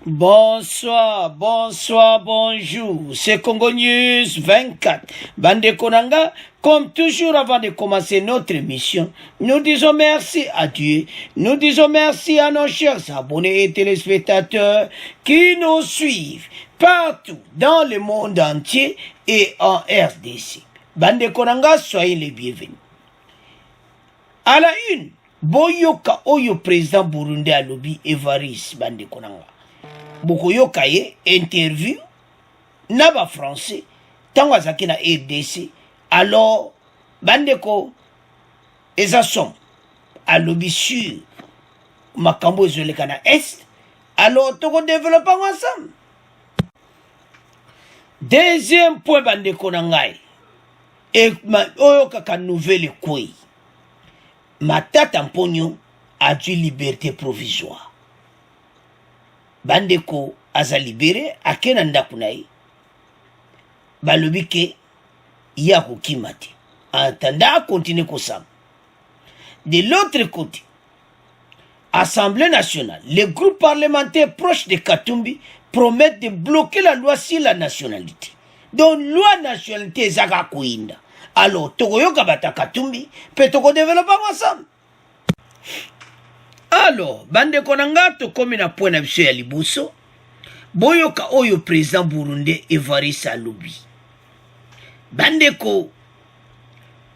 Bonsoir, bonsoir, bonjour. C'est Congo News 24. Bande Konanga, comme toujours avant de commencer notre émission, nous disons merci à Dieu. Nous disons merci à nos chers abonnés et téléspectateurs qui nous suivent partout dans le monde entier et en RDC. Bande Konanga, soyez les bienvenus. À la une, Boyoka Oyo président Burundi à lobby Evariste Bande Konanga. Bokoyoka ye interview naba français tango azaki na RDC alors bandeko eza som alobi sur makambo ezoleka na est alors toko développer ensemble. Deuxième point bandeko na ngai oyo kaka nouvelle kwei Matata Mponyo a dû liberté provisoire. Bandeko aza libéré akena ndako na ye balobi ke ya kokima te entendant continuer kosamba. De l'autre côté, Assemblée nationale, les groupes parlementaires proches de Katumbi promettent de bloquer la loi sur la nationalité. Donc loi nationalité ezaka koinda. Alors tokoyoka bata Katumbi pe toko développer ensemble. Alors, bande konanga to komi na point na biso ya liboso, boyoka oyo président Burundi Evariste alobi. Bande ko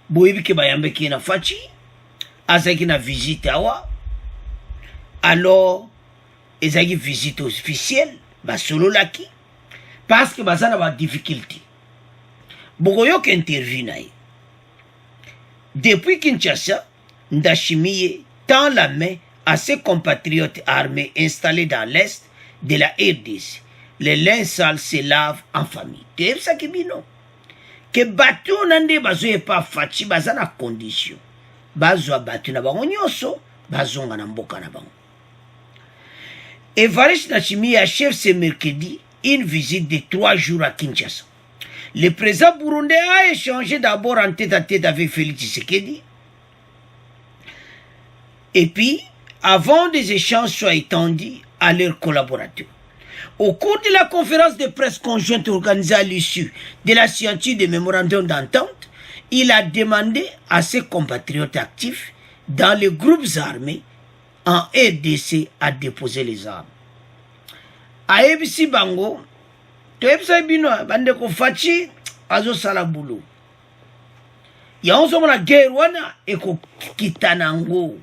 boyebi ke bayambe ki na fachi, azaki na visite awa. Alors, ezaki visite officielle, basolo laki, parce que bazana ba difficulté. Bokoyoka interview na ye. Depuis Kinshasa, Ndashimiye tend la main à ses compatriotes armés installés dans l'est de la RDC. Les linges sales se lavent en famille. Tu sais ce bino? Que batu nande bazo e pa fachi baza na condition. Bazo batu na bango nyoso, bazonga na mboka na bango. Evariste Ndayishimiye achève ce mercredi une visite de 3 jours à Kinshasa. Le président burundais a échangé d'abord en tête-à-tête avec Félix Tshisekedi. Et puis, avant des échanges soient étendus à leurs collaborateurs. Au cours de la conférence de presse conjointe organisée à l'issue de la signature des mémorandums d'entente, il a demandé à ses compatriotes actifs dans les groupes armés en RDC à déposer les armes. A ebisi bango, to ebisa bino bande ko fachi azo sala boulot. Ya onzo mona guerre wana eko kitanango.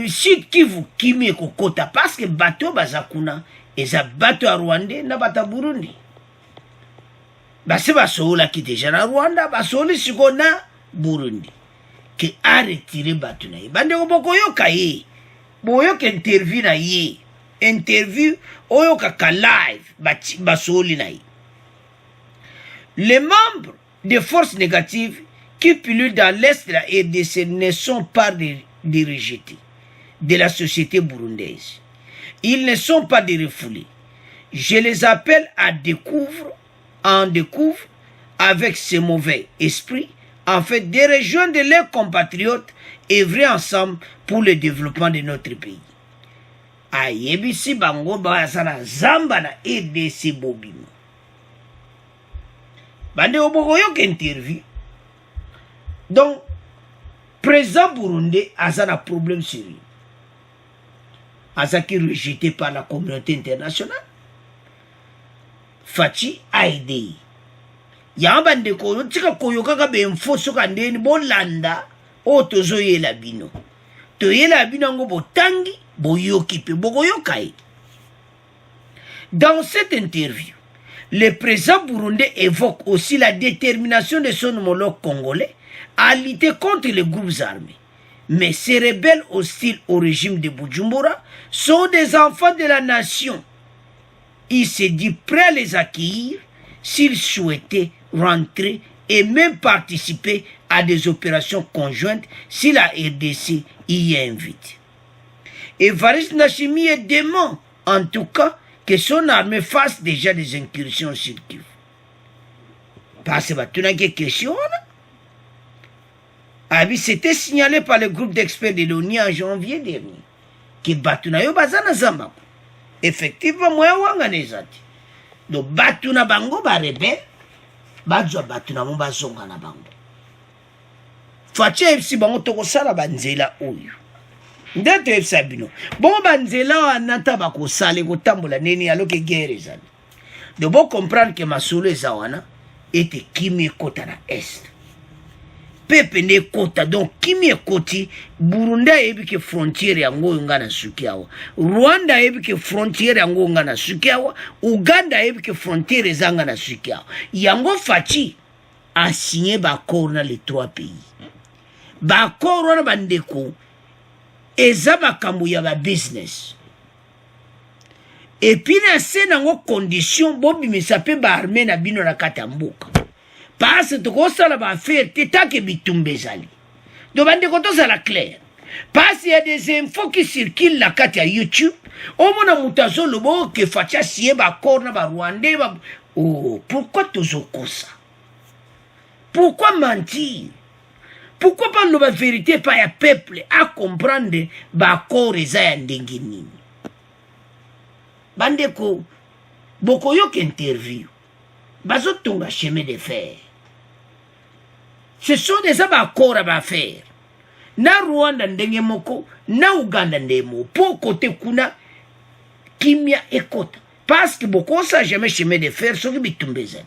Sud Kivu kimi ekokota parce que bateau bazakuna eza bateau à Rwanda na bata Burundi. Basi basola ki déjà na Rwanda basoli siko na Burundi. Ke a retiré bateau na ye. Bande ko bokoyoka ye. Boyoka interview na ye. Interview oyoka ka live basoli na ye. Les membres des forces négatives qui pullulent dans l'est de la RDC ne sont pas des rejetés de la société burundaise. Ils ne sont pas des refoulés. Je les appelle à découvrir avec ce mauvais esprit, en fait, de rejoindre leurs compatriotes et œuvrer ensemble pour le développement de notre pays. Ayebisi bango basana zamba na RDC bobimo. Bande obokoyo interview. Donc, président Burundi a un problème sérieux. Azaki rejeté par la communauté internationale. Fachi a aidé. Yamba ndeko tika koyoka ka benfo soka ndeni bolanda o tozo yela bino. To yela bino ngo botangi boyoki pe bokoyokai. Dans cette interview, le président burundais évoque aussi la détermination de son homologue congolais à lutter contre les groupes armés. Mais ces rebelles hostiles au régime de Bujumbura sont des enfants de la nation. Il se dit prêt à les accueillir s'ils souhaitaient rentrer et même participer à des opérations conjointes si la RDC y invite. Evariste Ndayishimiye demande en tout cas que son armée fasse déjà des incursions sur Kivu. Parce que tu n'as que question là. C'était signalé par le groupe d'experts de l'ONU en janvier dernier que Batunayo Bazana Zambako. effectivement moya wanga eza te. Donc batu na bango barebele bazwa batu na mo bazonga na bango. Fachi efisi bango tokosala banzela oyo nde toyebisa bino bongo banzela wana ata bakosala ekotambola nini aloke guerre ezali. Donc bocomprendre ke masolo eza wana ete kimi ekota na est pepe nde ekota. Donc kimi ekoti Burundi ayebi ke frontiere yango oyo nga na suki awa, Rwanda ayebi ke frontiere yango oyo nga na suki awa, Uganda ayebi ke frontiere eza nga na suki awa. Yango Fachi asigné bakor na les 3 pays. Bakor wana bandeko eza makambo ya ba business. Et puis na se nango condition bobimisa pe ba armée na bino na kati ya mboka. Parce que tokosala ba affaire te take bitumba ezali. Donc bandeko tozala clair. Parce qu'il y a des infos qui circulent na kati ya YouTube. Omona mutu azoloba ke Fachi asigné bakor na ba Rwandais ba... Oh, pourquoi tozokosa? Pourquoi mentir? Pourquoi pas la vérité pas ya peuple à comprendre bakor eza ya ndenge nini? Bandeko bokoyo ki interview bazotonga chemin de fer. Ce sont des bakor à faire. Na Rwanda ndenge moko, na Uganda ndenge moko. Pour côté kuna kimia ekota. Parce que beaucoup ça jamais chemin de fer so ki bitumbezani.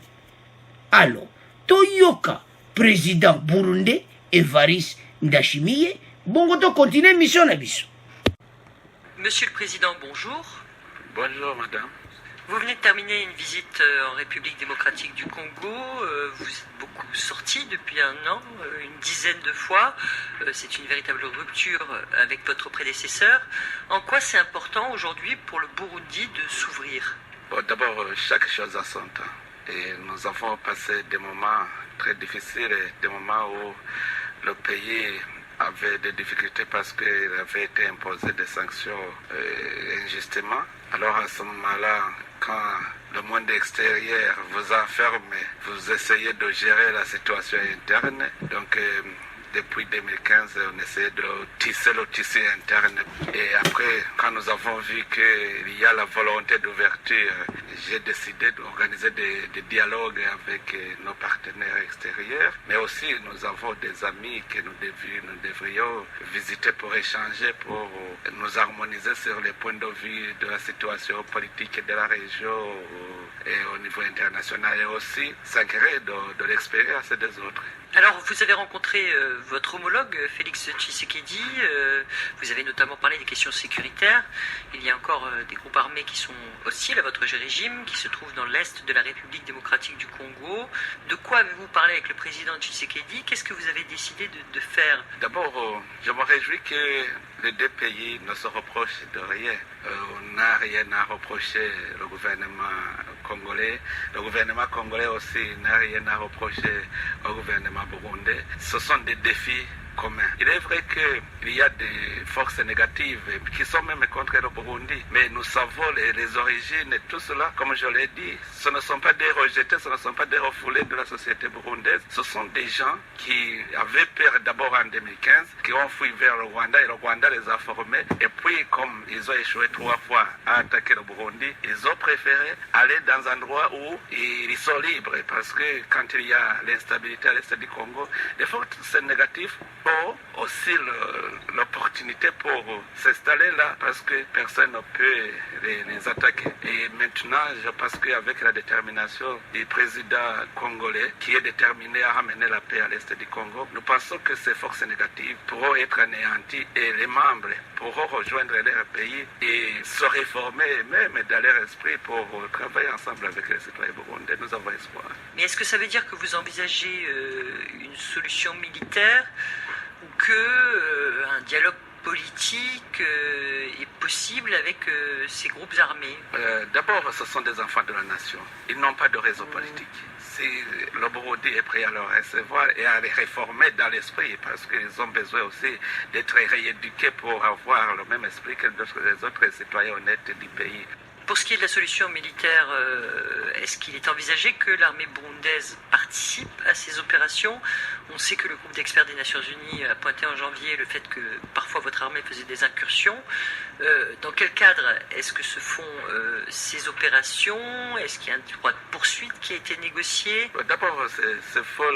Alors, toyoka président Burundi Evariste Ndayishimiye, bongo to continue mission na biso. Monsieur le Président, bonjour. Bonjour madame. Vous venez de terminer une visite en République démocratique du Congo. Vous êtes beaucoup sorti depuis un an, une dizaine de fois. C'est une véritable rupture avec votre prédécesseur. En quoi c'est important aujourd'hui pour le Burundi de s'ouvrir? Bon, d'abord, chaque chose a son temps. Et nous avons passé des moments très difficiles, des moments où le pays avait des difficultés parce qu'il avait été imposé des sanctions injustement. Alors à ce moment-là, quand le monde extérieur vous enferme, vous essayez de gérer la situation interne. Donc depuis 2015, on essayait de tisser le tissu interne. Et après, quand nous avons vu qu'il y a la volonté d'ouverture, j'ai décidé d'organiser des dialogues avec nos partenaires extérieurs. Mais aussi, nous avons des amis que nous devrions visiter pour échanger, pour nous harmoniser sur les points de vue de la situation politique de la région et au niveau international. Et aussi s'inquiéter de l'expérience des autres. Alors, vous avez rencontré votre homologue, Félix Tshisekedi. Vous avez notamment parlé des questions sécuritaires. Il y a encore des groupes armés qui sont hostiles à votre régime, qui se trouvent dans l'est de la République démocratique du Congo. De quoi avez-vous parlé avec le président Tshisekedi? Qu'est-ce que vous avez décidé de faire? D'abord, je me réjouis que les deux pays ne se reprochent de rien. On n'a rien à reprocher le gouvernement congolais. Le gouvernement congolais aussi n'a rien à reprocher au gouvernement burundais. Ce sont des défis communs. Il est vrai qu'il y a des forces négatives qui sont même contre le Burundi, mais nous savons les origines et tout cela, comme je l'ai dit, ce ne sont pas des rejetés, ce ne sont pas des refoulés de la société burundaise, ce sont des gens qui avaient peur d'abord en 2015, qui ont fui vers le Rwanda et le Rwanda les a formés, et puis comme ils ont échoué 3 fois à attaquer le Burundi, ils ont préféré aller dans un endroit où ils sont libres, parce que quand il y a l'instabilité à l'est du Congo, les forces négatives ont aussi l'opportunité pour s'installer là parce que personne ne peut les attaquer. Et maintenant, je pense qu'avec la détermination du président congolais qui est déterminé à ramener la paix à l'est du Congo, nous pensons que ces forces négatives pourront être anéanties et les membres pourront rejoindre leur pays et se réformer même dans leur esprit pour travailler ensemble avec les citoyens burundais. Nous avons espoir. Mais est-ce que ça veut dire que vous envisagez une solution militaire ou que un dialogue politique est possible avec ces groupes armés? D'abord, ce sont des enfants de la nation. Ils n'ont pas de réseau politique. Si le Burundi est prêt à le recevoir et à les réformer dans l'esprit, parce qu'ils ont besoin aussi d'être rééduqués pour avoir le même esprit que les autres citoyens honnêtes du pays. Pour ce qui est de la solution militaire, est-ce qu'il est envisagé que l'armée burundaise participe à ces opérations? On sait que le groupe d'experts des Nations Unies a pointé en janvier le fait que parfois votre armée faisait des incursions. Dans quel cadre est-ce que se font ces opérations? Est-ce qu'il y a un droit de poursuite qui a été négocié? D'abord, c'est faux,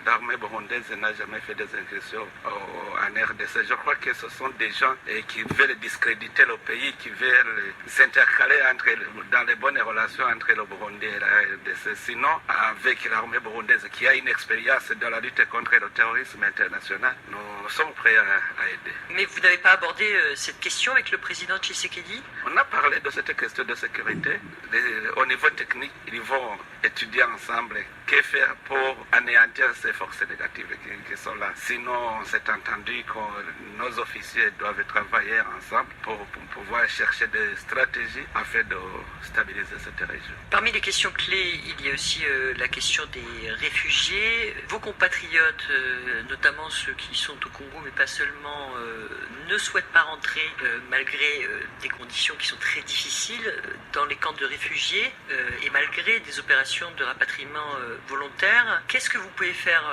l'armée burundaise n'a jamais fait des incursions en RDC. Je crois que ce sont des gens qui veulent discréditer le pays, qui veulent s'intercaler dans les bonnes relations entre le Burundi et la RDC. Sinon, avec l'armée burundaise qui a une expérience dans la lutte contre le terrorisme international, nous sommes prêts à aider. Mais vous n'avez pas abordé cette question avec le président Tshisekedi? On a parlé de cette question de sécurité. Au niveau technique, ils vont étudier ensemble que faire pour anéantir ces forces négatives qui sont là. Sinon, c'est entendu que nos officiers doivent travailler ensemble pour pouvoir chercher des stratégies afin de stabiliser cette région. Parmi les questions clés, il y a aussi la question des réfugiés. Vos compatriotes, notamment ceux qui sont au Congo, mais pas seulement, ne souhaitent pas rentrer malgré des conditions qui sont très difficiles dans les camps de réfugiés et malgré des opérations de rapatriement volontaire. Qu'est-ce que vous pouvez faire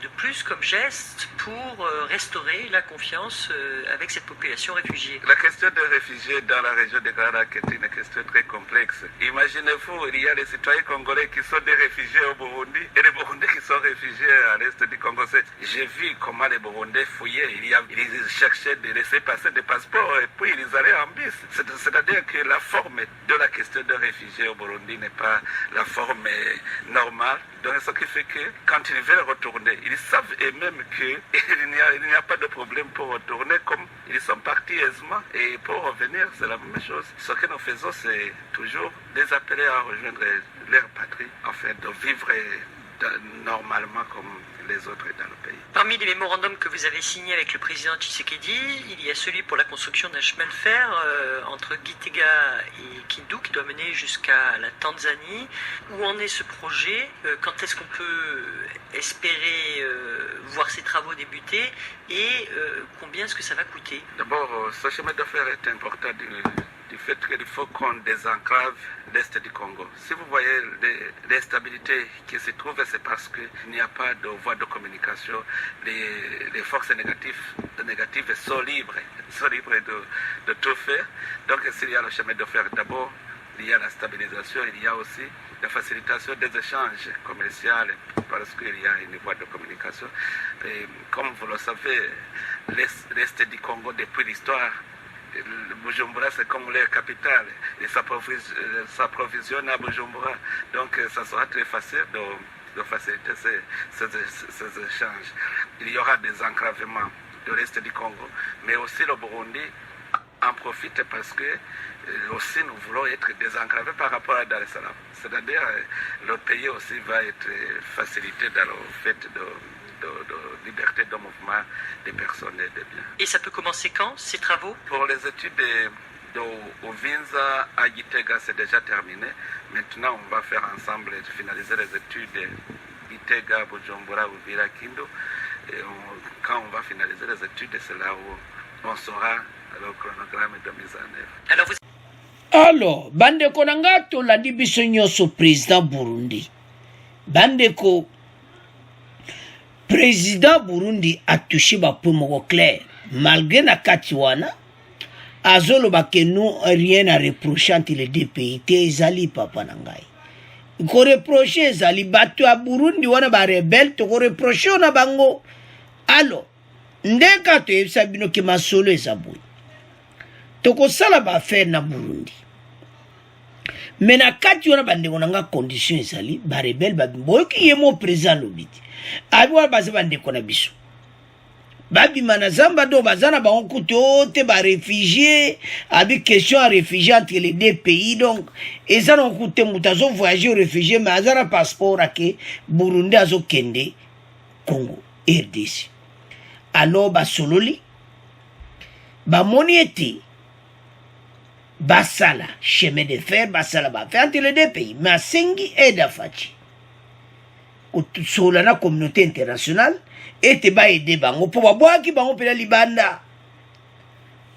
de plus comme geste pour restaurer la confiance avec cette population réfugiée? La question des réfugiés dans la région de Grand Lac est une question très complexe. Imaginez-vous, il y a des citoyens congolais qui sont des réfugiés au Burundi et les Burundais qui sont réfugiés à l'est du Congo. J'ai vu comment les Burundais fouillaient. Ils cherchaient de laisser passer des passeports et puis ils allaient en bus. C'est-à-dire que la forme de la question des réfugiés au Burundi n'est pas la forme normale. Donc ce qui fait que quand ils veulent retourner, ils savent eux-mêmes qu'il n'y a pas de problème pour retourner comme ils sont partis aisément. Et pour revenir, c'est la même chose. Ce que nous faisons, c'est toujours les appeler à rejoindre leur patrie afin de vivre normalement comme les autres dans le pays. Parmi les mémorandums que vous avez signés avec le président Tshisekedi, il y a celui pour la construction d'un chemin de fer entre Gitega et Kindu qui doit mener jusqu'à la Tanzanie. Où en est ce projet? Quand est-ce qu'on peut espérer voir ces travaux débuter et combien est-ce que ça va coûter? D'abord, ce chemin de fer est important du fait qu'il faut qu'on désenclave l'Est du Congo. Si vous voyez l'instabilité qui se trouve, c'est parce qu'il n'y a pas de voie de communication. Les forces négatives sont libres de tout faire. Donc s'il y a le chemin de fer, d'abord, il y a la stabilisation, il y a aussi la facilitation des échanges commerciaux parce qu'il y a une voie de communication. Et comme vous le savez, l'Est du Congo, depuis l'histoire, Bujumbura, c'est comme leur capitale. Ils s'approvisionnent à Bujumbura. Donc, ça sera très facile de faciliter ces échanges. Il y aura des enclavements de l'Est du Congo, mais aussi le Burundi en profite parce que aussi nous voulons être désenclavés par rapport à Dar es Salaam. C'est-à-dire, le pays aussi va être facilité dans le fait de liberté de mouvement des personnes et des biens. Et ça peut commencer quand, ces travaux? Pour les études de Uvinza à Gitega, c'est déjà terminé. Maintenant, on va faire ensemble, finaliser les études Gitega, Bujumbura, Uvira, Kindu. Et quand on va finaliser les études, c'est là où on saura le chronogramme de mise en œuvre. Alors, bandeko nanga tolandi biso nyonso président Burundi. Bandeko président Burundi a touché ba point clair. Malgré na kati wana, azoloba que nous rien à reprocher entre les deux pays. Te ezali papa nangai. Ko reprocher ezali batu a Burundi wana ba rebelle to ko reprocher na bango. Alors, ndeka to yebisa bino ke masolo ezaboy. Toko sala ba faire na Burundi. Mais na kati wana bandeko nanga condition ezali ba rebelle ba boy ki yemo président lobiti. Abi wana baza bandeko na biso. Babi manazamba do bazana ba onkuto te ba réfugiés, abi question à réfugiés entre les deux pays donc eza na onkuto mutazo voyager aux réfugiés mais azana passeport ake Burundi azo kende Congo RDC. Alors ba sololi ba moni ete basala chemin de fer basala ba faire entre les deux pays mais asengi eda fachi sur la communauté internationale et te ba aider bango pour baboaki bango pela libanda.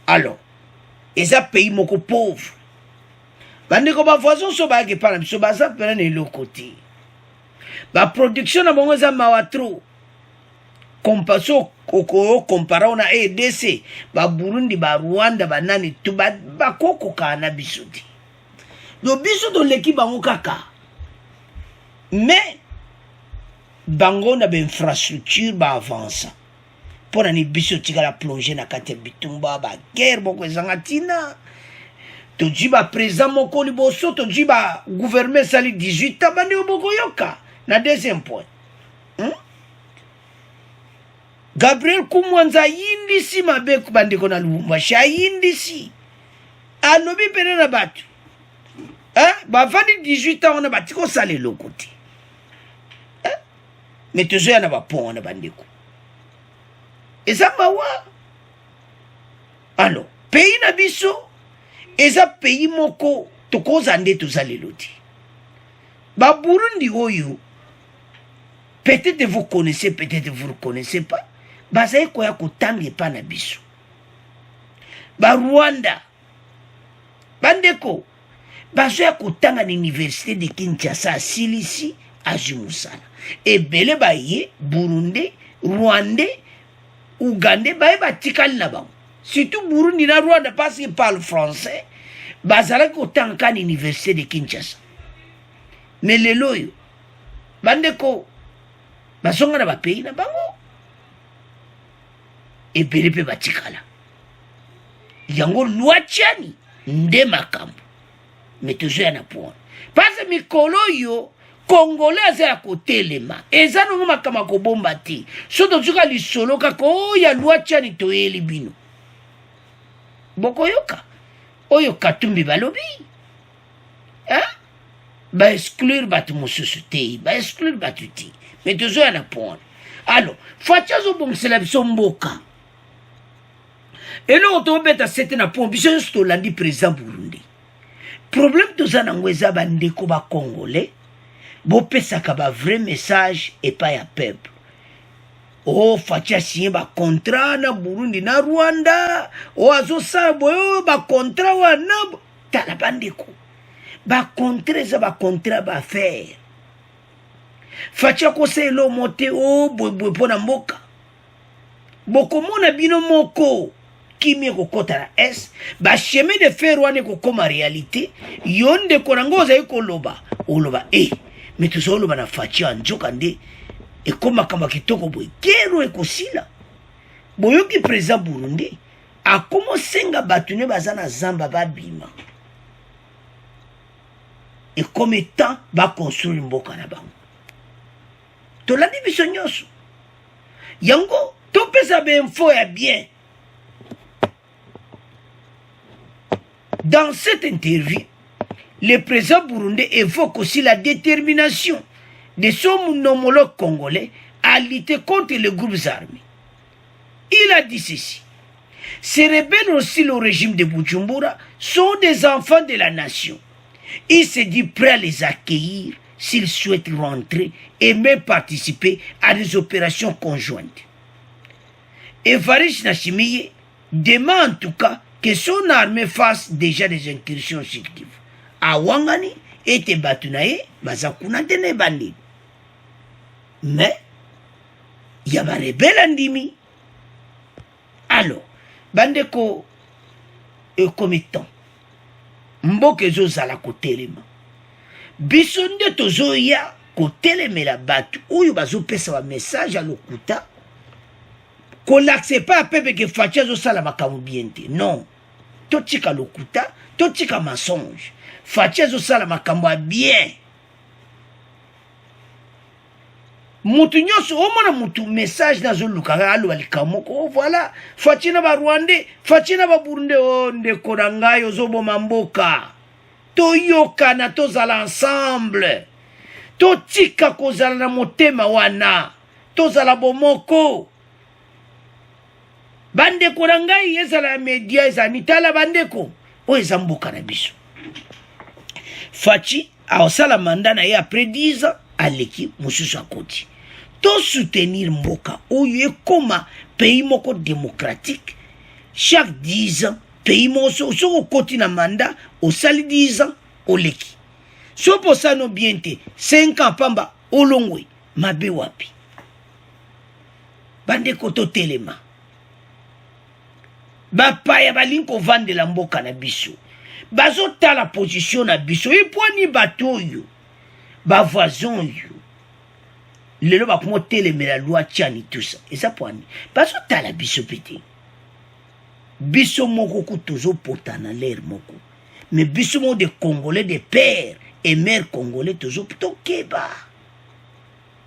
Alors eza pays moko pauvre bandeko ba voisin so ba ke pana biso baza pela ne lokoti ba production na bango eza mawa trop compassion comparant na EDC ba Burundi ba Rwanda ba nani tu ba koko kana bisudi do biso do leki bango kaka mais bango na ba infrastructure ba avança pour ni biso tika la plonger na kate bitumba ba guerre boko zangatina to jiba président moko liboso to jiba gouvernement sali 18 ans bandi boko yoka na deuxième point. Gabriel Kumwanza yindisi mabeku bandeko na Lubumbashi yindisi alobi pene na batu ba fandi 18 ans on a batiko sale lokote mais toujours yana ba pont na bandeko ezamba wa alors pays na biso eza pays moko tokoza nde tozali loti ba Burundi oyo peut-être vous connaissez peut-être vous ne connaissez pas bazaye koya kotange pa na biso ba Rwanda bandeko bazoya kotanga na université de Kinshasa silisi azimusala ebele baye Burundi Rwandais Ougandais baye batikali na bango surtout Burundi na Rwanda parce qu'ils parlent français bazala kotanga na université de Kinshasa mais lelo yo bandeko basonga na ba pays na bango ebele pe batikala yango luachani nde makambo mais toujours na point parce que mikolo yo congolais ya kotelema eza nongo makama ko bomba ti so tozuka lisolo kako ya luachani toyeli bino boko yoka oyo katumbi balobi ba exclure batu mosusu te ba exclure batu ti mais toujours na point alors fatia zo bongsela biso mboka et là, on tombe à cette point, biso sto landi président Burundi. Problème tout ça nango eza bandeko ba congolais, bo pesaka ba vrai message et pas ya peuple. Oh, fatia signé ba contrat na Burundi na Rwanda. Oh, azo sa boyo ba contrat wana tala bandeko. Ba contrat za ba contrat ba faire. Fatia ko se lo moté oh boy pona mboka. Boko mona bino moko. Kimi kokota na S ba chemin de fer wane kokoma réalité yonde konango za ikoloba oloba mais tuzoloba na fachi anjoka nde ekoma kama kitoko boy kero ekosila boyoki président Burundi akomo senga batune bazana zamba babima et comme temps ba construire mboka na bango to landi biso nyoso yango to pesa be info ya bien. Dans cette interview, le président burundais évoque aussi la détermination de son homologue congolais à lutter contre les groupes armés. Il a dit ceci. Ces rebelles aussi le régime de Bujumbura sont des enfants de la nation. Il se dit prêt à les accueillir s'ils souhaitent rentrer et même participer à des opérations conjointes. Evariste Ndayishimiye demande en tout cas que son armée fasse déjà des incursions sur Kivu. Awangani était batunaye, bazakuna tene bandi. Mais, il y a des rebelles andimi. Alors, bandeko, commettant, mboke zo zala kotelema. Bisonde tozo ya koteleme la batu, ou yu bazo pesa wa message à lokuta, qu'on l'accepte pas à pepe que fatia zo sala makamu biente. Non. Totika lokuta, totika mensonge. Fatia zo sala makambo bien. Mutu nyoso omona mutu message na zo lukaka alo alikamoko. Oh voilà, fatia na ba Rwandais, fatia na ba Burundi onde korangayo zo bomamboka. Toyoka na tozala ensemble. Totika kozala na motema wana. Tozala bomoko. Bandeko na ngai ezala media ezani tala bandeko o ezamboka na biso. Fachi aosala mandat na ye après 10 ans aleki mosusu akoti. To soutenir mboka oyo ekoma pays moko démocratique chaque 10 ans pays moso soko koti na mandat osali 10 ans oleki. So posano bien te 5 ans pamba olongwe mabe wapi. bandeko totelema bapaya balingi kovandela mboka na biso bazotala position na biso epwani bato oyo bavoisin oyo lelo bakomotelemela loi tiani tusa eza pwani bazotala biso pete biso moko ku tozopota na l'air moko mais biso moko de congolais de père et mère congolais tokeba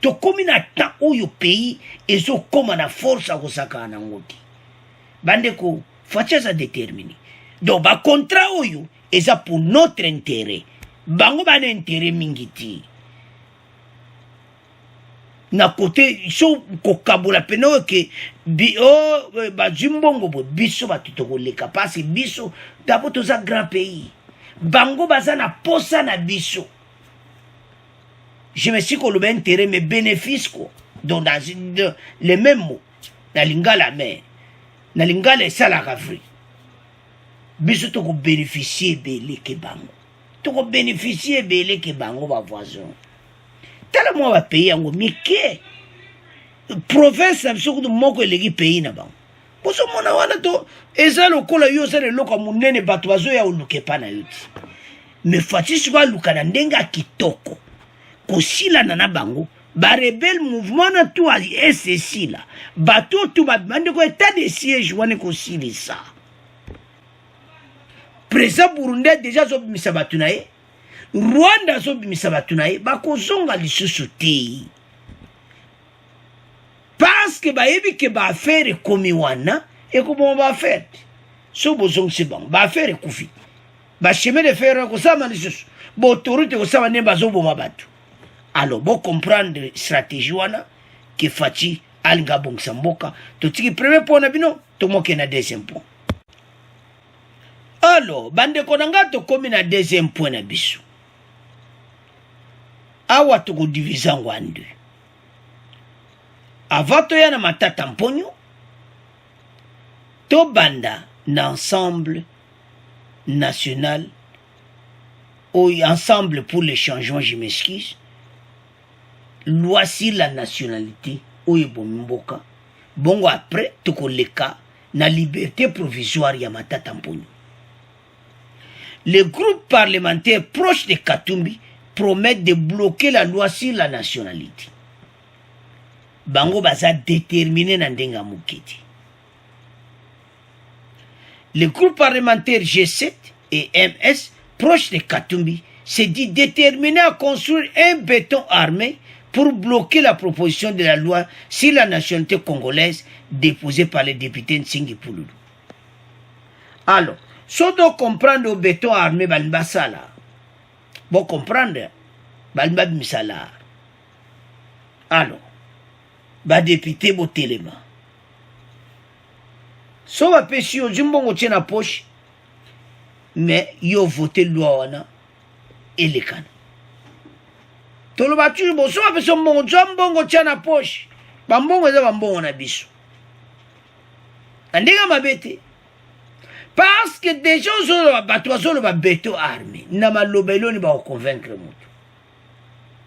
tokomi na temps oyo pays ezokoma na force akosakana nango te bandeko fatia za déterminé donc bacontrat oyo eza pour notre intérêt bango bana intérêt mingi ti na kote so kokabola pene oyo ke bazwi mbongo bo biso bato tokoleka pasi biso dabo toza grand pays bango baza na posa na biso je me suis koloba intérêt mais bénéfice quoi donc dans les mêmes mots na lingala mais na lingala esalaka vrai biso tokobénéficie ebele ke bango tokobénéficie ebele ke bango bavoisin tala mwa bapays yango mike province na biso kutu moko eleki pays na bango bozomona wana to eza lokola yo oza na eloko ya monene bato bazoya oluka epa na yo ti me fatisi baluka na ndenge ya kitoko kosilana na bango barebele mouvement na tu esesila bato tu bandeko état de siège wana ekosilisa président burundi déjà azobimisa bato na ye rwanda azobimisa bato na ye bakozonga lisusu te parce que bayebi ke baaffaire ekomi wana ekoboma baaffaire te so bozongisi bango baaffaire ekufi bachemin de fer ekosama lisusu baautorité ekosama nde bazoboma bato alors bocomprendre stratégie wana ke faci alinga abongisa mboka totiki premier point na bino tomoke na deuxième point alors bandeko na nga tokomi na deuxième point na biso awa tokodivise yango en deux avant toya na matata mponyo tobanda na ensemble national ou ensemble pour le changement je m'excuse loi sur la nationalité oyo ebomi mboka bongo après tokoleka na liberté provisoire ya matata mponyo. Le groupe parlementaire proche de Katumbi promet de bloquer la loi sur la nationalité. Bango baza déterminé na ndenga muketi. Le groupe parlementaire G7 et MS proche de Katumbi se dit déterminé à construire un béton armé pour bloquer la proposition de la loi sur la nationalité congolaise déposée par les députés Nsingi Pouloulou. Alors, so do comprendre au béton armé balimba sala. Bon comprendre balimba misala. Alors, ba député bo telema. So ba pesi yo jimbongo tena poche mais yo voté loi wana elekana. Tolo batu bo so ba pesi mbongo jambongo tena poche. Bambongo za bambongo na biso. Andinga mabete. Parce que déjà, on a béton armé. Na malobelo ni ba convaincre mutu.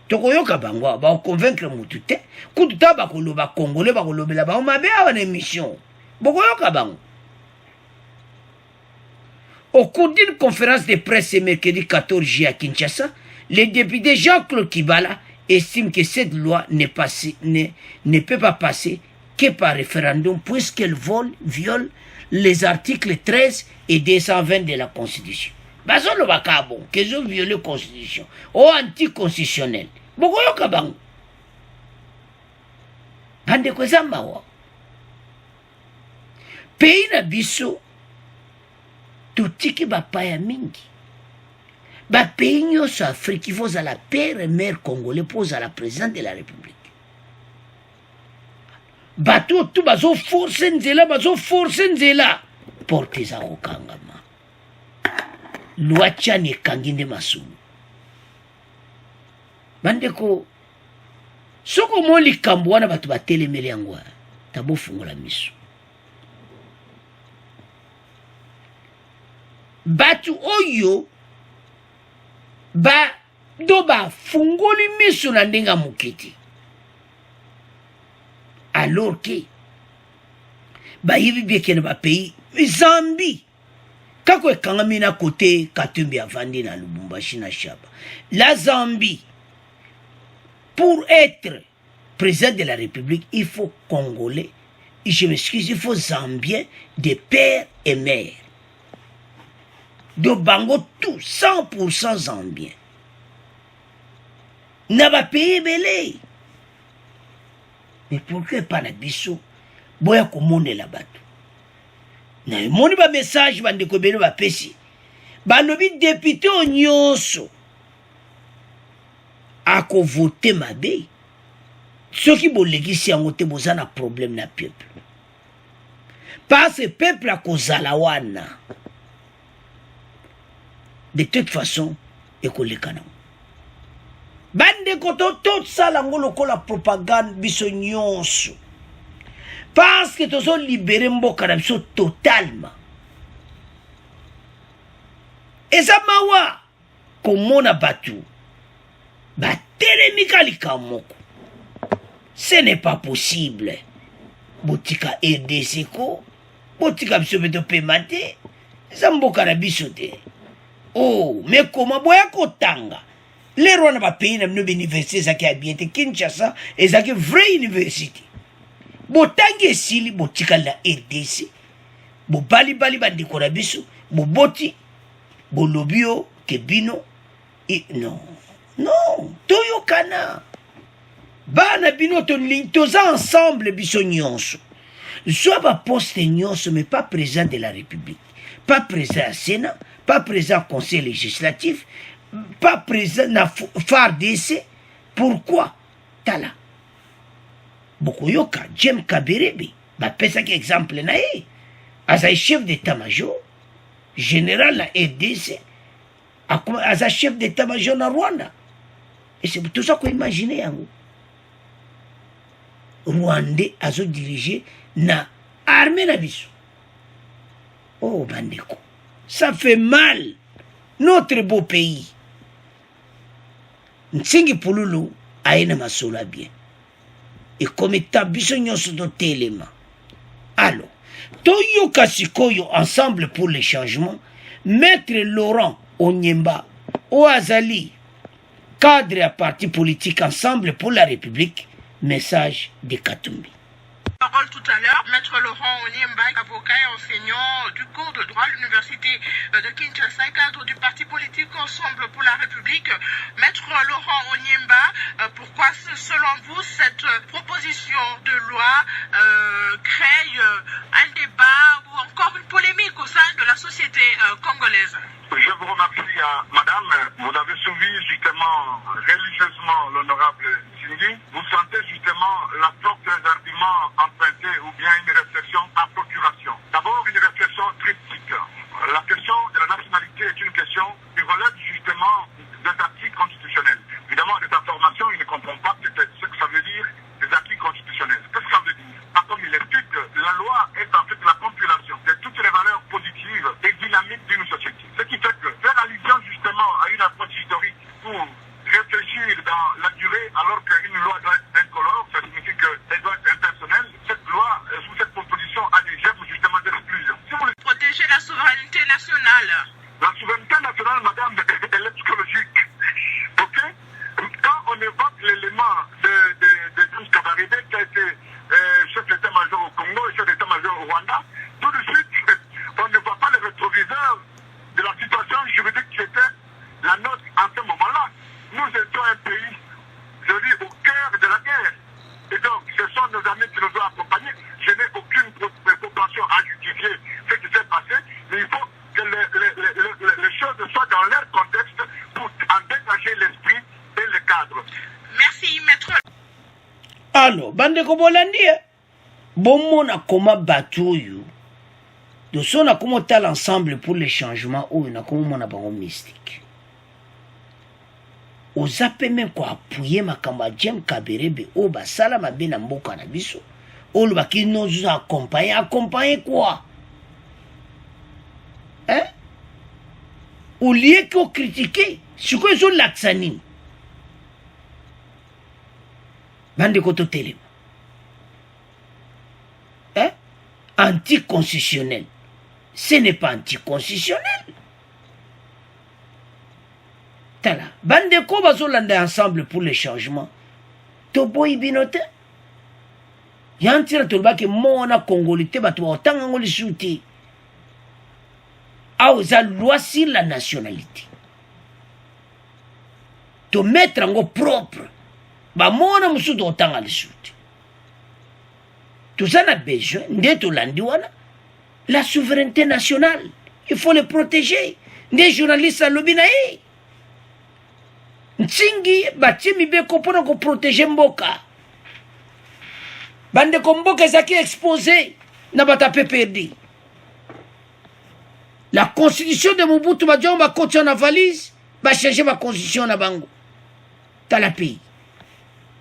Tokoyoka bangwa ba convaincre mutu te. Kututa ba koloba congolais ba kolobela ba mabe a une émission. Bokoyoka bango. Au cours d'une conférence de presse mercredi 14 juillet à Kinshasa, le député Jean-Claude Kibala estime que cette loi ne peut pas passer que par référendum puisqu'elle viole les articles 13 et 220 de la Constitution. Bazolo bakabo, qu'ils ont violé la Constitution, ou anticonstitutionnel. Bokoyo kabango. Bande ko zambawa. Pays na biso, tutiki bapaya mingi. Ba pays nyoso Afrique, il faut à la père et mère congolais, pose à la présidente de la République. Bato tu bazo force nzela porte za kokangama loi chani kanginde masulu bandeko soko mo likambo wana bato batelemeli yango tabo fungola miso batu oyo ba do ba fungoli miso na ndenga mukiti. Alors que bayibi biekene bapays Zambie kako ekangami na kote Katumbi avandi na Lubumbashi na Shaba. La Zambie, pour être président de la République, il faut Congolais, je m'excuse, il faut Zambien de père et mère. De bango tout, 100% Zambien. N'a pas payé belé. Mais pourquoi pas na biso? Boya komone la bato. Na moni ba message bande ko beno ba pesi. Ba lobi député o nyonso. Ako voter mabe. Ceux qui bolekisi yango te bozana problème na peuple. Parce que peuple a kozala wana. De toute façon, ekolekana. Bande koto tout ça l'angolo ko la propagande biso nyonso. Parce que tous ont libéré mboka na biso totalement. Et ça mawa komona batu ba telemika likamoko. Ce n'est pas possible. Botika RDC ko, botika biso beto pemate, ça mboka na biso te. Oh, mais comment boya kotanga? Les Rwanda va payer dans l'université, ça qui a bien été Kinshasa, et ça qui est vraie université. Botangi sili, botika la RDC, bo bali bandi korabiso, bo boti, bo lobio, kebino, et non, toyo kana. Bana bino ton ligne, toza ensemble biso nyonso. Soit pas poste nyonso, mais pas président de la République, pas président au Sénat, pas président au Conseil législatif, pas président na FARDC. Pourquoi? Tala. Bokoyoka, Jem Kaberebe, ba pesa ki exemple na ye. Asa chef d'état-major, général na RDC, asa chef d'état-major na Rwanda. Et c'est tout ça qu'on imagine yango. Rwandais azo dirigé na armée na biso. Oh bandeko, ça fait mal. Notre beau pays. Nsingi pululu aina masola bien. Et comme étant biso nyonso do telema. Alors, toyo kasikoyo ensemble pour les changements, Maître Laurent Onyemba, Oazali, cadre à parti politique ensemble pour la République, message de Katumbi. Parole tout à l'heure, Maître Laurent Onyemba, avocat et enseignant du cours de droit à l'université de Kinshasa, cadre du parti politique Ensemble pour la République. Maître Laurent Onyemba, pourquoi selon vous cette proposition de loi crée un débat ou encore une polémique au sein de la société congolaise? Je vous remercie, madame. Vous avez suivi justement religieusement l'honorable Singhi. Vous sentez justement la force des arguments empruntés ou bien une réflexion à procuration. D'abord, une réflexion triptyque. La question de la nationalité est une question qui relève justement des acquis constitutionnels. Évidemment, de sa formation, il ne comprend pas ce que ça veut dire des acquis constitutionnels. Qu'est-ce que ça veut dire? Comme il explique, la loi est en fait la compilation de toutes les valeurs positives et dynamiques d'une société. Ce qui fait que faire allusion justement à une approche historique pour réfléchir dans la durée alors qu'une loi doit être incolore, ça signifie qu'elle doit être impersonnelle. Cette loi, sous cette proposition, a des germes justement d'exclusion. Si vous protéger la souveraineté nationale. La souveraineté nationale, madame, elle est psychologique. Ok? Quand on évoque l'élément de James Kabarebe qui a été chef d'état-major au Congo et chef d'état-major au Rwanda, tout de suite, on ne voit pas le rétroviseur de la situation juridique qui était la nôtre en ce moment-là. Nous étions un pays, je dis, au cœur de la guerre. Et donc, ce sont nos amis qui nous ont accompagnés. Je n'ai aucune propension à justifier ce qui s'est passé, mais il faut que les choses soient dans leur contexte pour en dégager l'esprit et le cadre. Merci, maître. Alors, bande ko bolandi bomona koma batuyu de son a comment tel ensemble pour les changements ou na comment mona bango mystique. Ozape même ko appuyer makamba Jem Kaberebe o basala mabe na mboka na biso. O lo baki nous accompagner quoi? Hein? Au lieu qu'on critiquer, ce que sont l'axanine. Bande koto télé. Hein? anticonstitutionnel. Ce n'est pas anticonstitutionnel. Tala. Bandeko bazolanda ensemble pour le changement. Toboyi binote. Yantira tolbaki mona congolité bato otanga ngoli suti. Aouza loi sur la nationalité. To mettre en propre. Ba mona musudo otanga li suti. Tout ça n'a besoin d'être landiwana. La souveraineté nationale, il faut le protéger. Des journalistes à l'obinaï. Ntingi batimi beko pona ko protéger mboka. Bande ko mboka zaki exposé na batape perdu. La constitution de Mobutu Badjon va continuer na valise, va changer ma constitution na bango. Dans la pays.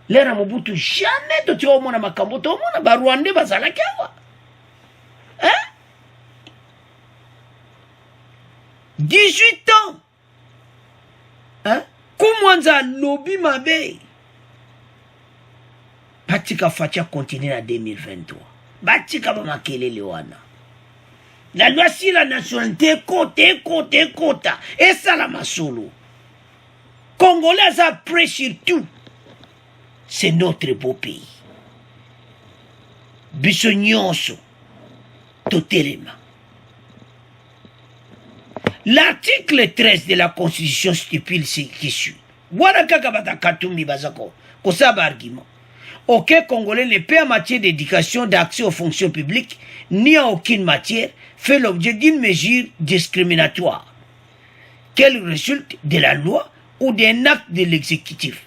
L'era Mobutu jamais to tio mona makambo to mona ba Rwanda bazala kawa. Hein? 18 ans. Hein? Kumwanza lobby mabe. Batika fatia continue en 2023. Batika ba makelele wana. La loi sur la nationalité kota. Et ça la masolo. Congolais a pris sur tout. C'est notre beau pays. Biso nyonso totelema. L'article 13 de la Constitution stipule ce qui suit. Voilà kakabata katumi bazako. Kosaba argument. Aucun Congolais ne peut en matière d'éducation, d'accès aux fonctions publiques, ni en aucune matière, fait l'objet d'une mesure discriminatoire, qu'elle résulte de la loi ou d'un acte de l'exécutif,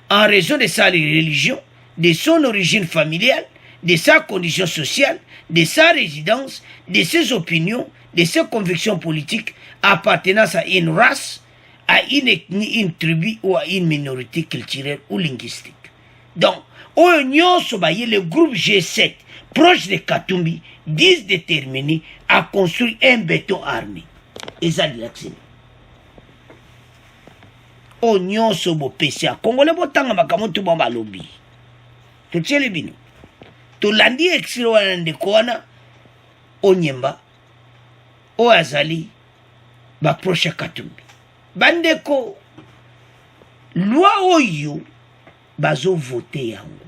en raison de sa religion, de son origine familiale, de sa condition sociale, de sa résidence, de ses opinions, de ses convictions politiques, appartenance à une race, à une ethnie, une tribu ou à une minorité culturelle ou linguistique. Donc, le groupe G7, proche de Katumbi, disent déterminés à construire un béton armé. Et ça, c'est l'accès. Oignon sobo PCA. Congolais botanga makamoto bomba lobby. Tu tiens les bino. Tu landi exilo wana ndekona. Onyemba. O azali. Ba proche Katumbi. Bandeko. Loi oyo. Bazo voté yango.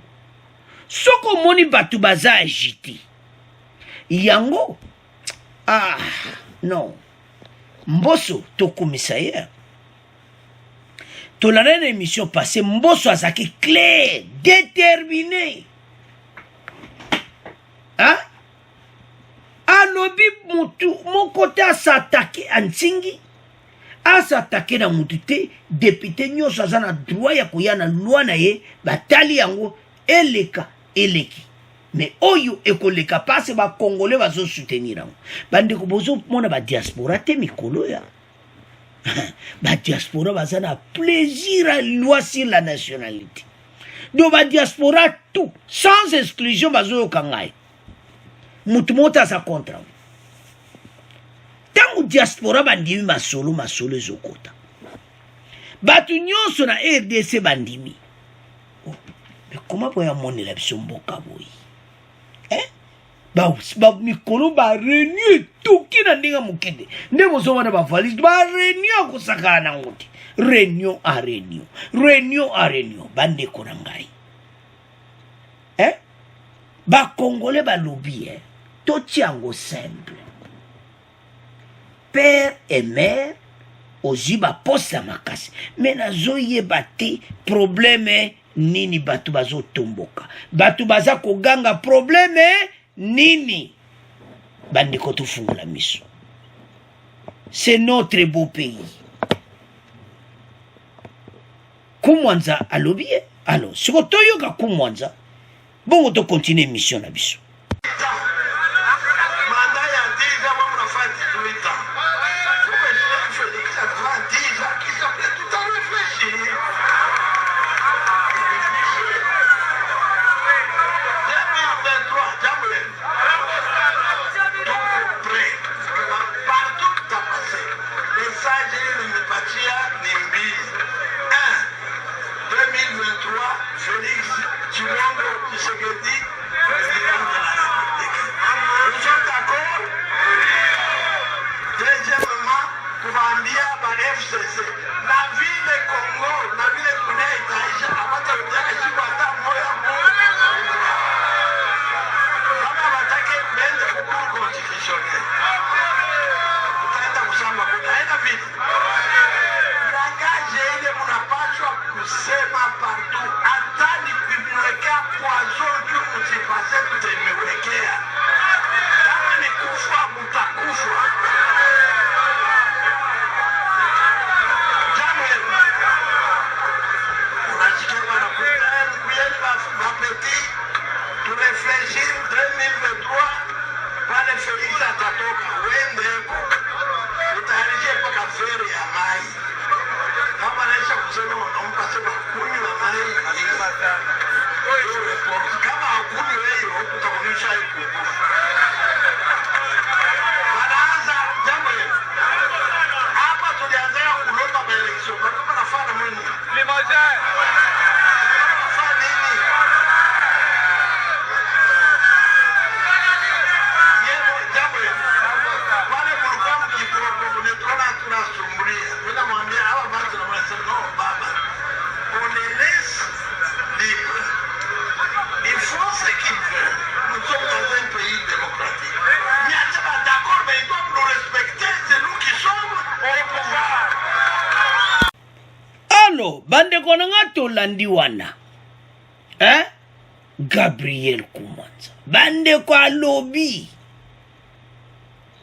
Soko moni batu baza agité. Yango. Ah. Non. Mboso tokumisa ya. Dans la émission passée, Mbosso a été clair, déterminé. Hein? Alobi mon côté à s'attaquer à Ntingi, à s'attaquer dans Moutute, député Nyo Sazana droit ya koyana loi na ye, batali yango, eleka, eleki. Mais oyo ekoleka passe ba Congolais va se soutenir. Bande ko bozo mona ba diaspora te mikolo ya. La diaspora va plaisir à loi sur la nationalité. Donc la diaspora tout, sans exclusion, va zo kangai. Mutumota sa contrat. Tant que diaspora bandimi masolo zokota. Batu nyonso na RDC bandimi. Oh, mais comment peut y avoir mon élection mboka boy? Hein? Ba mikolo ba renew tuki na ndinga mukende ndemo zo wana ba valise ba renew kusakana ngoti renew a renew bande kona ngai ba congolais ba lobby to tiango simple père et mère ozi ba posta makasi mena zo yeba te problème nini batu bazo tomboka batu baza koganga problème nini bandeko tufungula miso. C'est notre beau pays. Kumwanza alobie. Alors, si vous toyoka kumwanza, bon to continuer mission na biso. Félix Tshisekedi, président de la République. Bande konanga tolandi wana Gabriel Kumanza bande ko alobi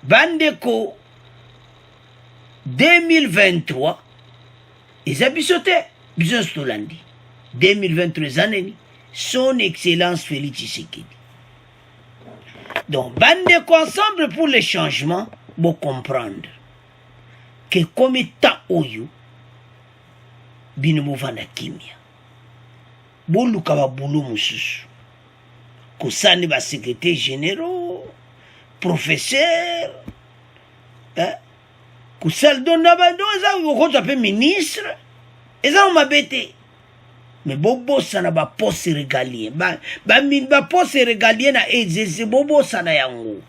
bande ko 2023 eza bisote biso tolandi 2023 zaneni son excellence Félix Tshisekedi. Donc bande ko ensemble pour les changements pour comprendre que comme état oyo bino movanda kimia boluka ba boulot mususu kosani ba secrétaire généraux professeur kusal donna ba doza ko pe ministre eza mabete mais bobo sana ba poste régalien ba poste régalien na exercer bobo sana yango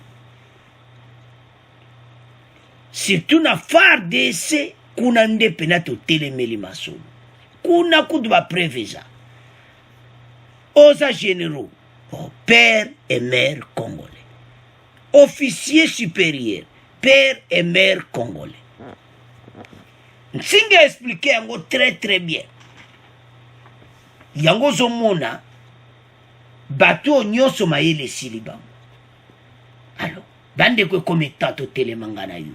surtout na phare d'essai kuna ndepe na totelemeli masolo kuna kudu ba préveza aux généraux, père et mère congolais, officiers supérieurs, père et mère congolais. Nsinga expliqué yango très bien. Yango zomona bato nyonso mayele silibango. Alors, bande ko komita to telemangana yo.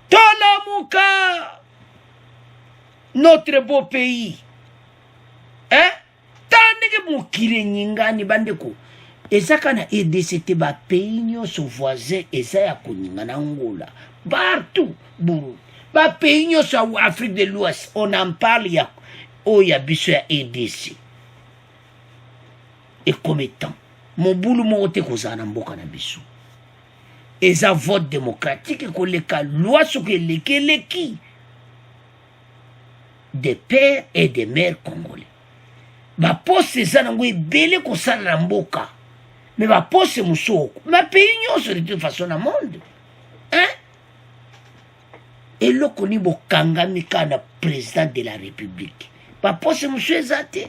Tolamuka notre beau pays. Tandeke mokile nyingani bandeko ezaka na EDCT ba pays nyonso voisin eza ya koningana Angola partout Burundi ba pays nyonso ya Afrique de l'Ouest on en parle ya oya biso ya EDC et comme étant mon boulot mo te kozana mboka na biso eza vote démocratique koleka loi soki eleki des pères et des mères congolais. Ma poste eza nango ebele kosala na mboka mais ma poste musoko ma pays nyonso de toute façon na monde eloko ni bokangami ka na président de la république ma poste musu eza te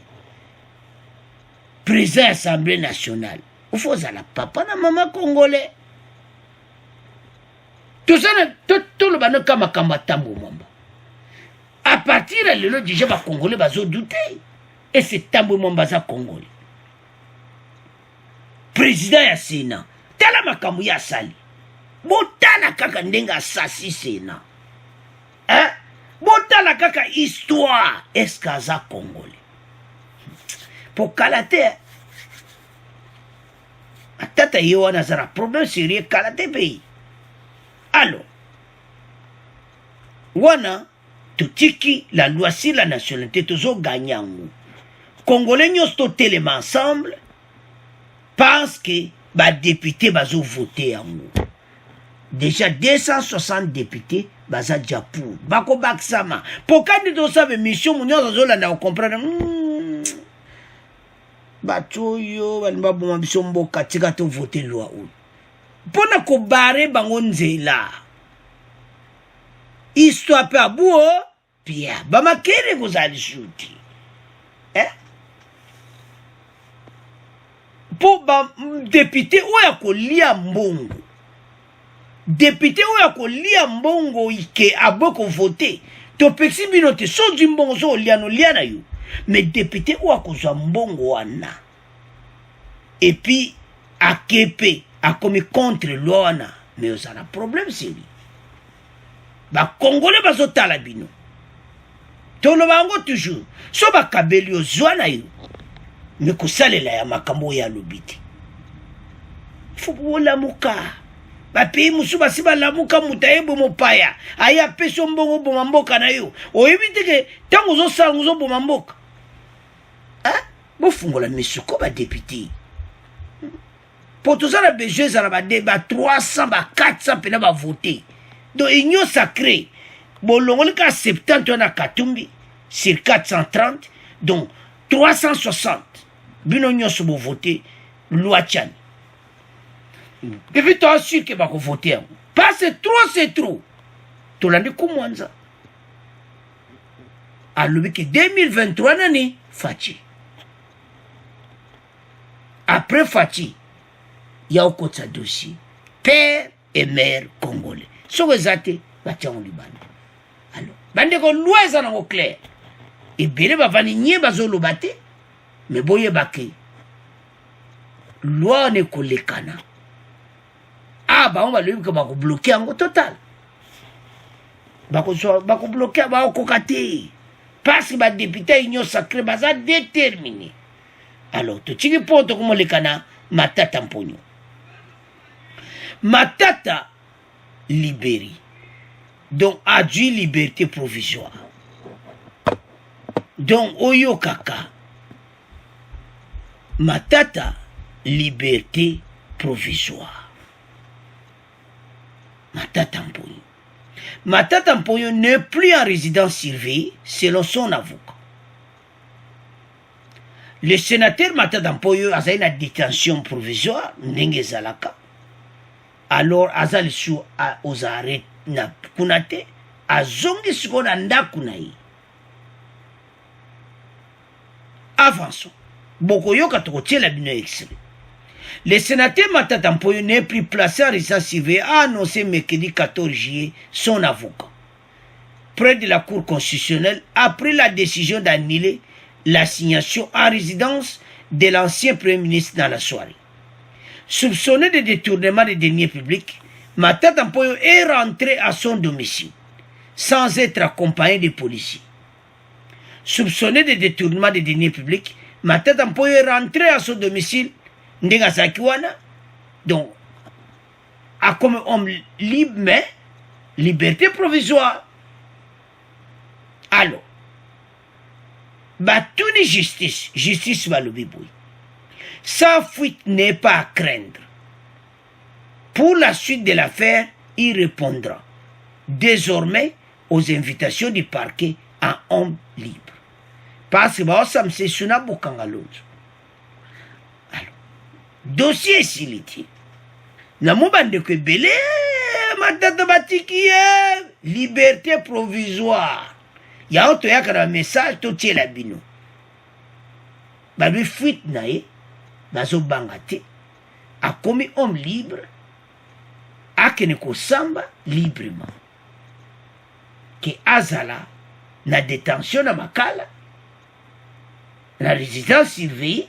président assemblée nationale ofo ozala papa na mama congolais tozana toloba no ka makambo atambo mwamba à partir ya lelo déjà bacongolais bazodute et c'est tambo mombaza congolais président ya Sénat tala makambo ya sali botala kaka ndenga asasi Sénat botala kaka histoire est-ce kaza congolais pour kalate atata ye wana zara problème sérieux kalate pays alors wana totiki la loi sur la nationalité tozo ganyango Congolais nyonso télema ensemble pense que ba député bazo voter yango déjà 260 députés baza japou bako baksama pokandi to sabe mission munyo zo landa comprendre bato yo balimba boma biso mboka tika to voter loi ou pona ko bare bango nzela histoire pe abuo pia ba makere kozali shuti pour ba député oya kolia mbongo député oya kolia mbongo ike aboko voter to pexi bino te soji mbongo so liano liana yo mais député oya kozwa mbongo wana et puis akepe a commis contre l'ONA mais ça a problème sérieux ba congolais bazotala bino toloba ngo toujours so ba kabeli ozwana yo mais kosalela ya makambo ya lobiti faut lamuka ba pays musu basi ba lamuka mutayebo mopaya aya peso mbongo boma mboka na yo oyebite ke tango zo sala zo boma mboka bo fungola misuko ba député pour tout ça la besoin ça ba 300 ba 400 pena ba voter donc union sacrée bolongoli ka 70 na Katumbi sur 430, donc 360 bino nyonso bo voter loi Tchani. Et puis toi sûr que va voter. Pas c'est trop. Tolandi kumwanza. Alobi que 2023 nani Fachi. Après Fachi, il y a au sa dossier père et mère congolais. So ezate batia on libane. Alors, bande ko loi za na clair. Et bele ba vani nye bazolo bate. Mais boye bake. Loi ne kolekana. Ah ba on va lui que ba ko bloquer en total. Ba ko bloquer ba ko kokate. Parce que ba député union sacré baza déterminé. Alors, tu tiki poto comme le cana, Matata Mpogno. Matata libéré. Donc, adduit liberté provisoire. Donc, Oyo Kaka. Matata liberté provisoire. Matata Mpogno. Matata Mpogno n'est plus en résidence surveillée selon son avocat. Le sénateur Matata Mpogno a une détention provisoire, ndenge zalaka. Alors, azali sou aux arrêts na kunate, azongi sikona ndakunai. Avançons. Bokoyo katokotie la bino extrait. Le sénateur Matata Mpogno n'est plus placé en résidence surveillée, a annoncé mercredi 14 juillet son avocat. Près de la Cour constitutionnelle, a pris la décision d'annuler l'assignation en résidence de l'ancien Premier ministre dans la soirée. Soupçonné de détournement des deniers publics, Matata Mpogno est rentré à son domicile sans être accompagné de policiers. Soupçonné de détournement des deniers publics, Matata Mpogno est rentré à son domicile Ndengasakiwana, donc comme homme libre, mais liberté provisoire. Alors, Batouni justice va le bibouille. Sa fuite n'est pas à craindre. Pour la suite de l'affaire, il répondra désormais aux invitations du parquet en homme libre. Parce que ça me c'est suna bokangalonzo. Alors, dossier siliti. Na mobande que belé Matata batiki liberté provisoire. Il y a un message qui la bino. Babi fuite nae, bazo bangate, a commis homme libre, a keneko samba librement. Que azala, na détention na makala, na résidence surveillée,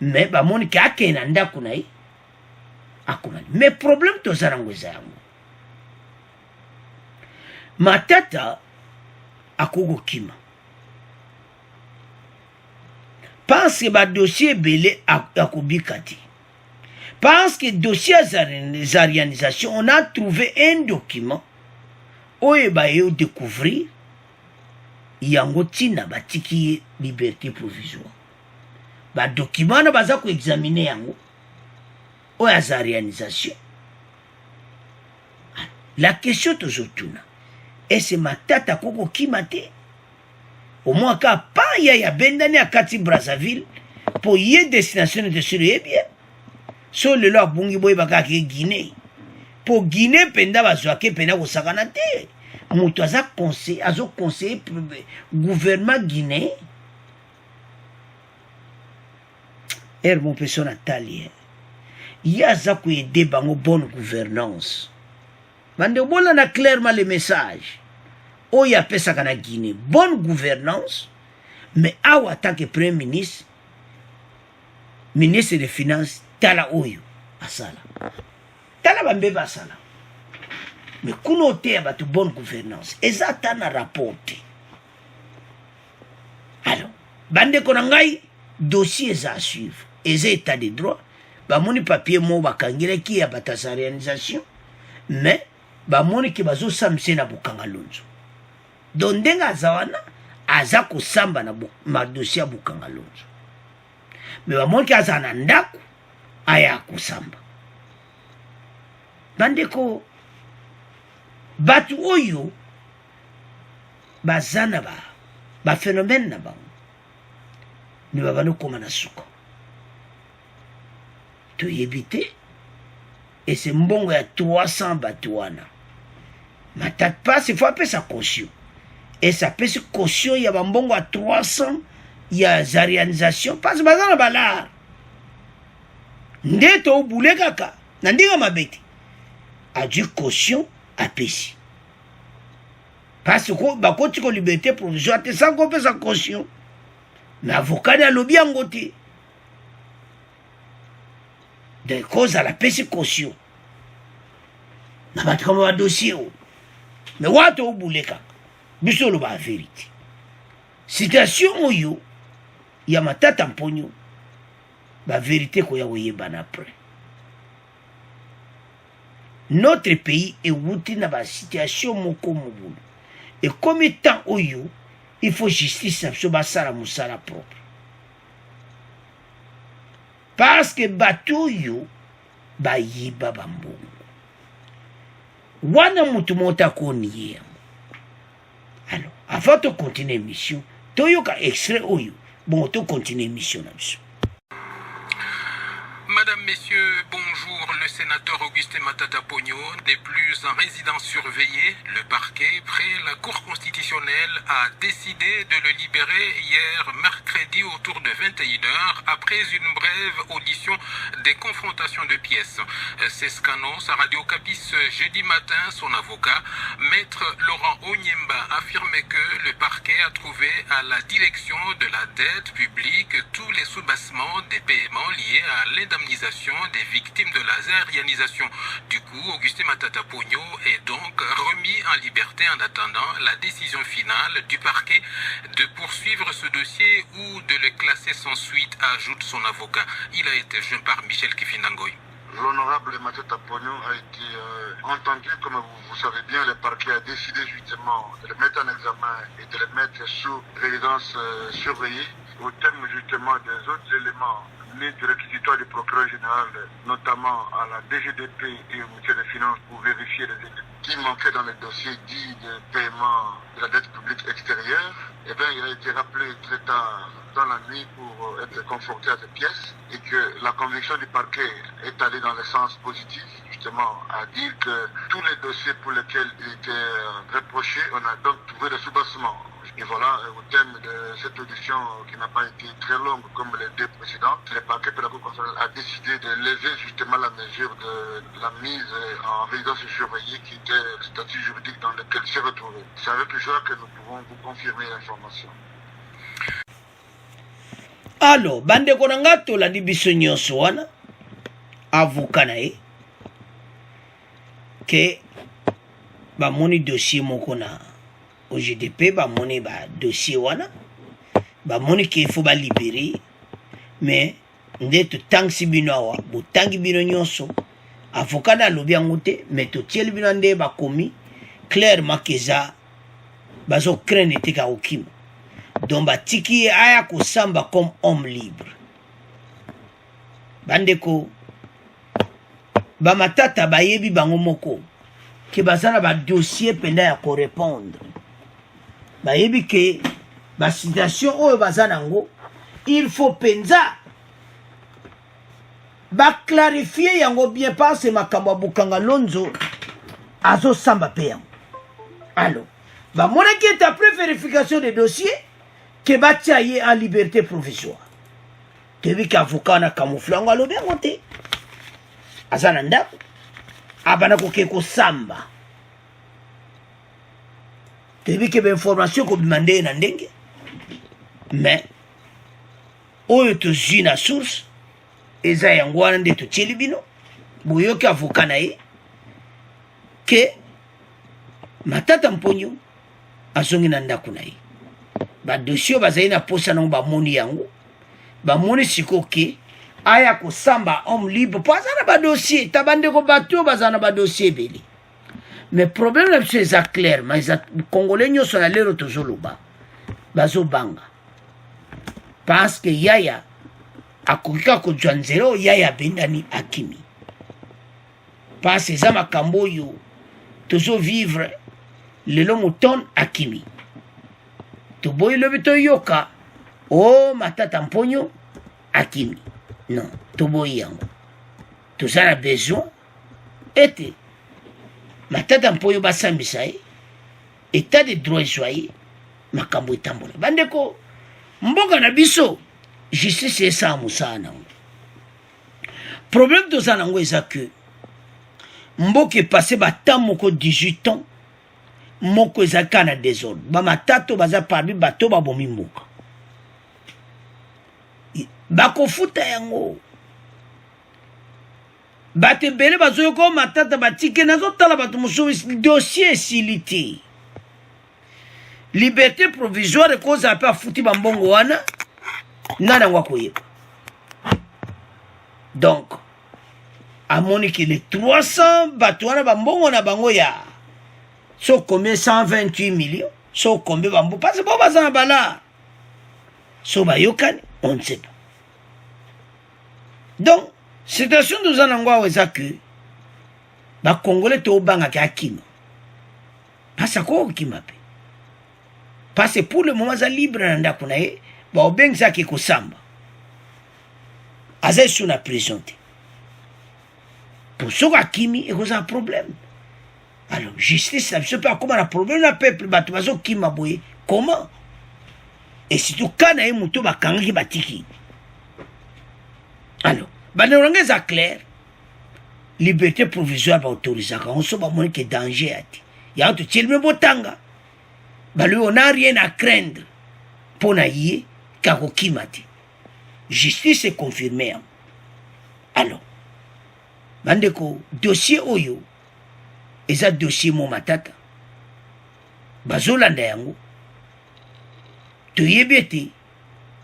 mais ba moni ke a kenanda kunae, a kumani. Mais problème to zarangweza yango. Matata, Akogo Kima. Pense que le dossier belé à Kobikati. Pense que le dossier Zarianisation, on a trouvé un document où il va découvrir Yango Tina Batiki liberté provisoire. Le document n'a pas examiné Yango où il y a Zarianisation. La question toujours tourne. Et c'est Matata Koko Kimate. Au moins, quand pas il y a Bendani à Kati Brazzaville, pour y être destination de sur le bien. Sur le lot, Bungi Boy Bakaki Guinée. Pour Guinée, Penda Bazoake, Penda Osaganate. Moutaza conseil, Azo conseil, gouvernement guinéen. Er mon personne italien. Il y a ça qui est débat bonne gouvernance. Mande bola na clairement le message. Oya pesa kana Guinée, bonne gouvernance, mais awa tant que premier ministre, ministre des finances, tala oyo asala. Tala bambeba asala. Mais kuno te abatu bonne gouvernance, ezata na rapporté. Alors, bande konangai dossier za suivre, eza état de droit, ba moni papier mo bakangile ki ya batasa réalisation, mais ba moni ki bazo samse na bukangalonzo. Donc ndenga azawana aza kosamba na ma dossier bukangalonzo. Mais ba moni ki aza na ndako aya kosamba. Bandeko batu oyo bazana ba phénomène na bango me babano koma na suka toyebi te et c'est mbongo ya 300 bato wana matata passe il faut apesa caution et ça pesa caution ya bambongo ya 300 ya za réalisation parce que bazana balar nde tobule kaka na ndinga mabeti adu caution apesi parce que bakoti ko liberté provisoire te sans qu'on pesa caution mais avocat de alobi yango te de cause à la pesi caution na bato kama badossier o mais watu obule kaka biso loba la vérité situation oyo ya matata mponyo ba vérité ko ya oyebana après notre pays est outi na ba situation moko mobulu et comme temps oyo il faut justice sur basala musala propre parce que bato yo ba yiba bambongo wana mutu mota koniye. Alors avant de continuer l'émission toyoka extrait oyo bon to continuer l'émission na biso. Madame, Messieurs, bonjour. Le sénateur Augustin Matata Pogno n'est plus en résidence surveillée. Le parquet, près la Cour constitutionnelle, a décidé de le libérer hier mercredi autour de 21h après une brève audition des confrontations de pièces. C'est ce qu'annonce à Radio Capis jeudi matin son avocat. Maître Laurent Onyemba affirmait que le parquet a trouvé à la direction de la dette publique tous les soubassements des paiements liés à l'indemnisation des victimes de la aérianisation. Du coup, Augustin Matata Pogno est donc remis en liberté en attendant la décision finale du parquet de poursuivre ce dossier ou de le classer sans suite, ajoute son avocat. Il a été joint par Michel Kifinangoy. L'honorable Matata Pogno a été entendu, comme vous savez bien, le parquet a décidé justement de le mettre en examen et de le mettre sous résidence surveillée au terme justement des autres éléments nés du réquisitoire du procureur général, notamment à la DGDP et au ministère des Finances pour vérifier les éléments qui manquaient dans le dossier dit de paiement de la dette publique extérieure. Eh bien, il a été rappelé très tard dans la nuit pour être conforté à cette pièce et que la conviction du parquet est allée dans le sens positif, justement, à dire que tous les dossiers pour lesquels il était reproché, on a donc trouvé des soubassements. Et voilà, au terme de cette audition qui n'a pas été très longue comme les deux précédentes, le parquet de la Cour constitutionnelle a décidé de lever justement la mesure de la mise en résidence surveillée qui était le statut juridique dans lequel il s'est retrouvé. C'est avec joie que nous pouvons vous confirmer l'information. Alors, bande konanga tolandi biso nyonso wana avocat na ye ke bamoni dossier moko na au GDP bamoni ba dossier wana bamoni ke faut ba libérer mais nde totangisi bino awa botangi bino nyonso avocat na alobi yango te mais totieli bino nde bakomi clairement ke eza bazocraindre te ka okima donc batiki aya kosamba comme homme libre bandeko bamatata bayebi bango moko ke bazala ba dossier penda ya ko répondre bayebi ke ba situation oyo bazana ngo il faut penza ba clarifier yango bien parce makambo bukanga lonzo azo samba pe yango. Alors ba mona ki est après vérification des dossiers que batia ye en liberté provisoire. Tebi ka avocat na camoufle ngo alobi yango te. Azana ndako abana ko ke ko samba. Tebi ke ba information ko demandé na ndenge. Mais oyo to zina source eza yango wana nde to tieli bino boyoki avocat na ye ke Matata Mponyo azongi na ndako na ye ba dossier bazali na posa nango bamoni yango bamoni siko ke aya kosamba homme libre po aza na badossier ta bandeko bato baza na badossier ebele mais problème na biso eza clair ma eza congolais nyonso na lero tozoloba bazobanga parce que yaya akokika kozwa nzela yaya abendani akimi parce eza makambo oyo tozovivre lelo moton akimi toboyi lobi toyoka o Matata Mponyo akimi. Non, toboyi yango. Toza na besoin ete Matata Mponyo basambisa ye, état de droit ezwa makambo etambola. Bandeko, mboka na biso justice esa mosala nango. Problème toza nango eza que mboka epase bata moko 18 ans moko ezalaka na désordre. Bamatata baza parmi bato babomi mboka. Bakofuta yango. Bato ebele bazoyoka Matata batike nazotala bato mosusu dossier esili te. Liberté provisoire ekozala mpe afuti bambongo wana nga nango akoyeba. Donc amoni ke les 300 bato wana bambongo na bango ya so combien 128 millions so combien bambo parce que bo baza na bala so bayokani on ne sait pas. Donc situation toza nango awa eza ke bakongole toobangaki akima pasi akokokima mpe parce que pour le moment aza libre na ndako na ye baobengisaki kosamba aza esu na prison te pour soki akimi ekozala problème. Alors justice na biso mpe akóma na problème na peuple bato bazokima boye comment et surtout ka na ye moto bakangaki batiki. Alors bandeko nanga eza clair liberté provisoire baautorisaka on so bamoni ke danger ati yango totieli me botanga balobi on n'a rien à craindre mpo na ye kakokima te. Justice est confirmée. Alors bandeko dossier oyo eza dossier mo Matata bazolanda yango toyebi ete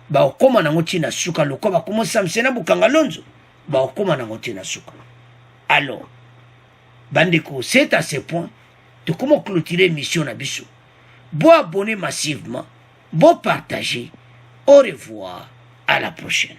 baokóma nango ntina suka loko bakomosambisa na bokanga lonzo baokóma nango ntina suka. Alors bandeko c'est à ce point tokóma clôturer émission na biso. Bo abonner massivement, bo partager. Au revoir, à la prochaine.